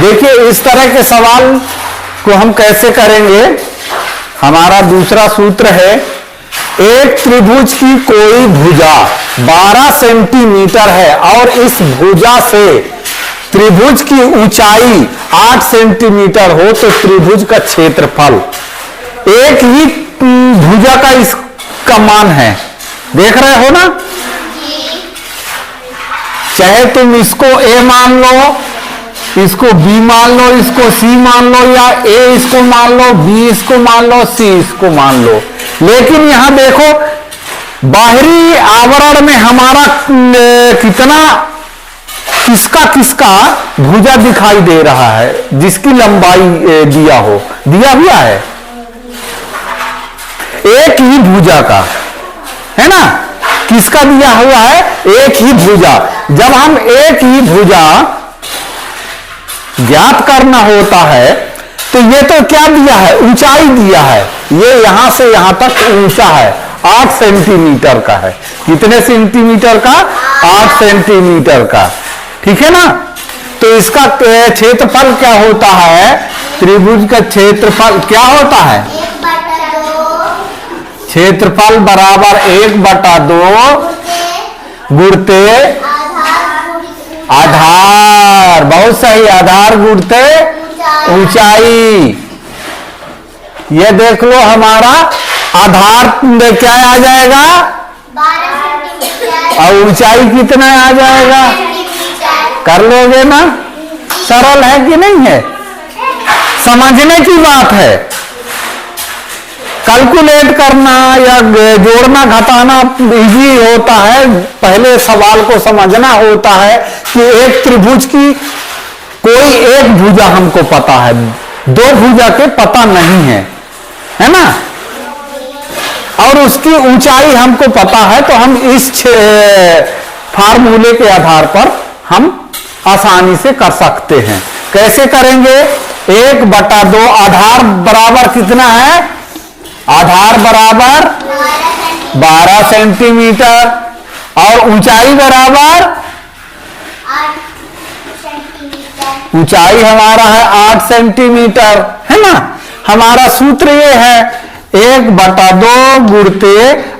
देखिए इस तरह के सवाल को हम कैसे करेंगे। हमारा दूसरा सूत्र है, एक त्रिभुज की कोई भुजा 12 सेंटीमीटर है और इस भुजा से त्रिभुज की ऊंचाई 8 सेंटीमीटर हो तो त्रिभुज का क्षेत्रफल एक ही भुजा का इसका मान है। देख रहे हो ना, चाहे तुम इसको ए मान लो, इसको बी मान लो, इसको सी मान लो, या ए इसको मान लो, बी इसको मान लो, सी इसको मान लो, लेकिन यहां देखो बाहरी आवरण में हमारा कितना किसका किसका भुजा दिखाई दे रहा है, जिसकी लंबाई दिया हो, दिया हुआ है एक ही भुजा का, है ना। किसका दिया हुआ है, एक ही भुजा। जब हम एक ही भुजा ज्ञात करना होता है तो ये तो क्या दिया है, ऊंचाई दिया है। ये यहां से यहां तक ऊंचा है, 8 सेंटीमीटर का है। कितने सेंटीमीटर का, 8 सेंटीमीटर का, ठीक है ना। तो इसका क्षेत्रफल क्या होता है, त्रिभुज का क्षेत्रफल क्या होता है, क्षेत्रफल बराबर 1/2 गुणते आधार, बहुत सही, आधार गुणते ऊंचाई। ये देख लो हमारा आधार क्या आ जाएगा, 12 सेंटीमीटर, और ऊंचाई कितना आ जाएगा, कर लोगे ना। सरल है कि नहीं है, समझने की बात है। कैलकुलेट करना या जोड़ना घटाना इजी होता है, पहले सवाल को समझना होता है कि एक त्रिभुज की कोई एक भुजा हमको पता है, 2 भुजा के पता नहीं है, है ना, और उसकी ऊंचाई हमको पता है। तो हम इस फार्मूले के आधार पर हम आसानी से कर सकते हैं। कैसे करेंगे, 1/2 आधार बराबर कितना है, आधार बराबर 12 सेंटीमीटर और ऊंचाई बराबर 8 सेंटीमीटर, ऊंचाई हमारा है 8 सेंटीमीटर, है ना। हमारा सूत्र ये है 1/2 गुणते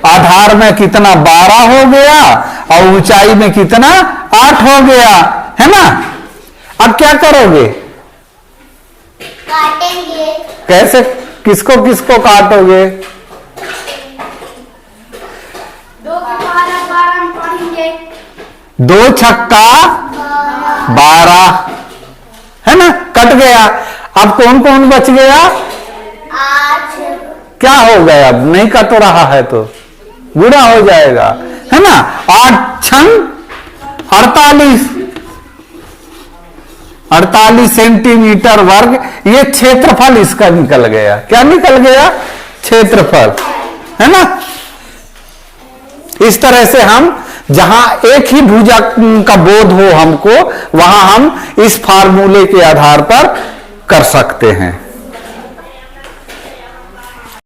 आधार में कितना 12 हो गया और ऊंचाई में कितना 8 हो गया, है ना। अब क्या करोगे, काटेंगे, कैसे, किसको किसको काटोगे, 2 के 12 में पढ़ेंगे, 2 छक्का 12, है ना, कट गया। अब कौन कौन बच गया, 8, क्या हो गया, अब नहीं कट रहा है तो गुणा हो जाएगा, है ना। 8 छंग 48 सेंटीमीटर वर्ग, ये क्षेत्रफल इसका निकल गया। क्या निकल गया, क्षेत्रफल, है ना। इस तरह से हम जहां एक ही भुजा का बोध हो हमको, वहां हम इस फार्मूले के आधार पर कर सकते हैं।